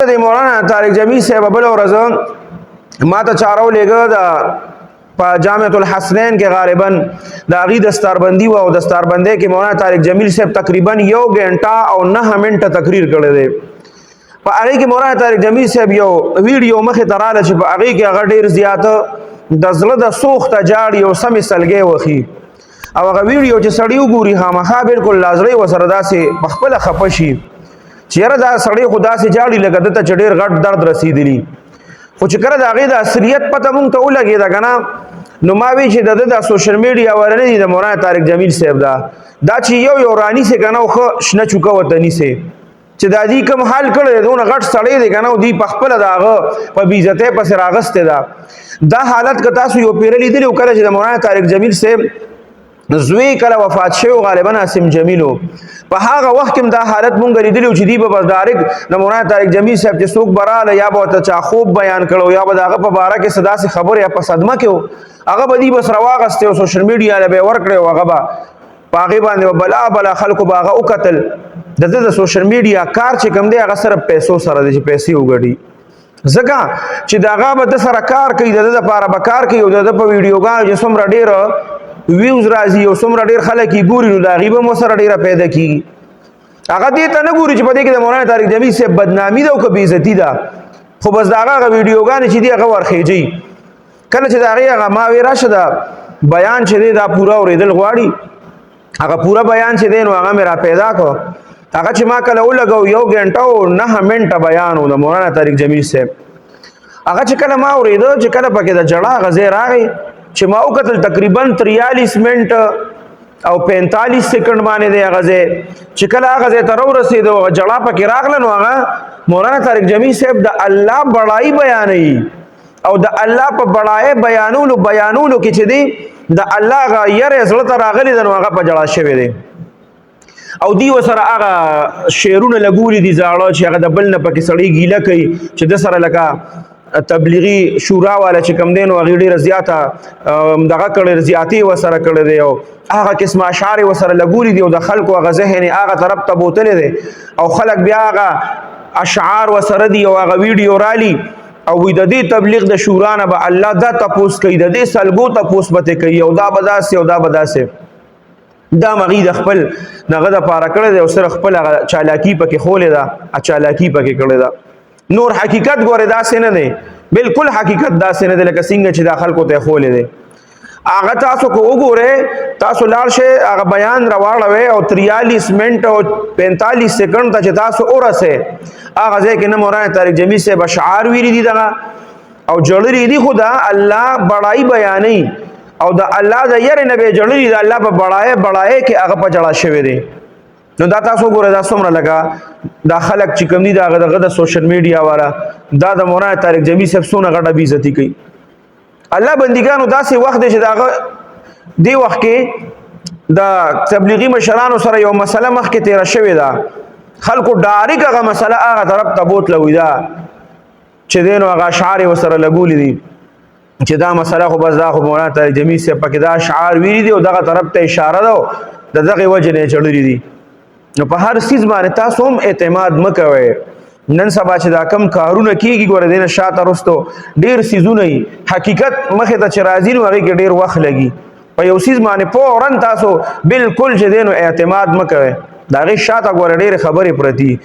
د مولانا طارق جمیل صاحب بل ورځ ما ته چارو لګه دا په جامعۃ الحسنین کې غالبا د هغې دستاربندي و او دستاربندۍ کې مولانا طارق جمیل صاحب تقریبا 1 غنټه او 9 منټه تقریر کړی دی. په هغې کې مولانا طارق جمیل صاحب یو ویډیو مخې ته راله چې په هغې کې هغه ډېر زیاته د زړه د سوخته جاړي او سمې سلګۍ وخي او هغه ویډیو چې سړی وګوري خامخا بالکل لازړی ورسره داسې په خپله خفه شي چې یاره دا سړی خو داسې جاړي لکه ده ته چې ډېر غټ درد رسېدلي. خو چې کله د هغې د اصلیت پته مونږ ته ولګېده که نه نو ما وی چې د ده د سوشل میډیا والا نه دي د مولانا طارق جمیل صاحب دا چې یو رانیسې که نه او ښه شنه چوکه ورته نیسې چې دا دوی کوم حال کړی دی دونه غټ سړی دی که نه او دوی په خپله د هغه په بېعزتۍ پسې راغستی ده. دا حالت که تاسو یو پیره لیدلي و کله چې د مولانا طارق جمیل صاحب زوی کله وفات شوی غالبا عاصم جمیلو په هغه وخت کې دا حالت مونږ لیدلی چې دی به ډایرکټ د مولانا طارق جمیل صاحب چې څوک براله یا به ورته چا خوب بیان کړو یا به د هغه په باره کې څه داسې خبرې یا په صدمه کې و هغه به دوی بس راواغستې او سوشل میډیا له به یې ورکړی او هغه به په هغې باندې به بلا خلکو به هغه وکتل. د ده د سوشل میډیا کار چې کوم دی هغه صرف پیسو سره دی چې پیسې وګټي ځکه چې د هغه به د سره کار کوي د ده دپاره به کار کوي او د ده په ویډیوګانو چې څومره ډېره ویوز راځي او څومره ډېر خلک یې ګوري نو د هغې به مو سره ډېره پیدا کېږي. هغه دې ته نه ګوري چې په دې کې د مولانا طارق جمیل صاحب بدنامي ده او که بېعزتي ده خو بس د هغه ویډیوګانې چې دي هغه ورخېجوي. کله چې د هغې هغه ما وی راشه دا بیان چې دی دا پوره اورېدل غواړي هغه پوره بیان چې دی نو هغه مې را پیدا کړو. هغه چې ما کله ولګو 1 غنټه او 9 منټه بیان و د مولانا طارق جمیل صاحب. هغه چې کله ما اورېده چې کله پکې د جړا هغه ځای راغی چې ما وکتل تقریبا 43 منټ او 45 سیکنډ باندې دی هغه ځای چې کله هغه ځای ته راورسېدو هغه جړا پکې راغله نو هغه مولانا طارق جمیل صاحب د الله بړایي بیانوي او د الله په بړایۍ بیانولو کې چې دی د الله هغه یرې زړه ته راغلی ده نو هغه په جړا شوی دی او دی ورسره هغه شعرونه لګولي دي زاړه چې هغه د بل نه پکې سړی ګیله کوي چې ده سره لکه تبلیغي شورا والا چې کم دی نو هغې ډېره زیاته دغه کړی زیاتې ورسره کړی دی او هغه قسمه اشعار یې ورسره لګولي دي او د خلکو هغه ذهن یې هغه طرف ته بوتلی دی او خلک بیا هغه اشعار ورسره دي او هغه ویډیو رالي او وی د دې تبلیغ د شورا نه به الله دا تپوس کوي د دې سلګو تپوس به ترې کوي او دا به داسې او دا به داسې دا مغې د خپل دغه دپاره کړی دی او صرف خپل هغه چالاکي پکې خولی ده چالاکي پکې کړې ده. نور حقیقت ګورې داسې نه دی بالکل حقیقت داسې نه دی لکه څنګه چې دا خلکو ته یې خولی دی. هغه تاسو که وګورئ تاسو لاړ شئ هغه بیان راواړوئ او 43 منټ او 45 سیکنډ ته چې تاسو ورسئ هغه ځای کې نه مولانا طارق جمیل صاحب اشعار ویلي دي دغه او جړلي دي خو د الله بړایي بیانوي او د الله د یرې نه به جړلي د الله په بړایۍ کې هغه په جړا شوی دی. نو دا تاسو ګورئ دا څومره لکه دا خلک چې کوم دي د هغه د سوشل میډیا والا دا د مولانا طارق جمیل صاحب څونه غټه بېعزتي کوي. الله بندګانو داسې وخت دی چې د هغه دې وخت کې د تبلیغي مشرانو سره یو مسله مخکې تېره شوې ده خلکو ډایرکټ هغه مسله هغه طرف ته بوتلوي ده چې دی نو هغه اشعار یې ورسره لګولي دي چې دا مسله خو بس دا خو مولانا طارق جمیل صاحب پکې دا اشعار ویلي دي او دغه طرف ته اشاره ده د دغې وجې نه یې چړلي دي. نو په هر څیز باندې تاسو هم اعتماد مه کوئ. نن سبا چې دا کم کارونه کېږي ګوره دی نه شاته رستو ډېر څیزونه وي حقیقت مخې ته چې راځي نو هغې کې ډېر وخت لګي په یو څیز باندې فوراً تاسو بالکل چې دی نو اعتماد مه کوئ د هغې شاته ګوره ډېرې خبرې پرتې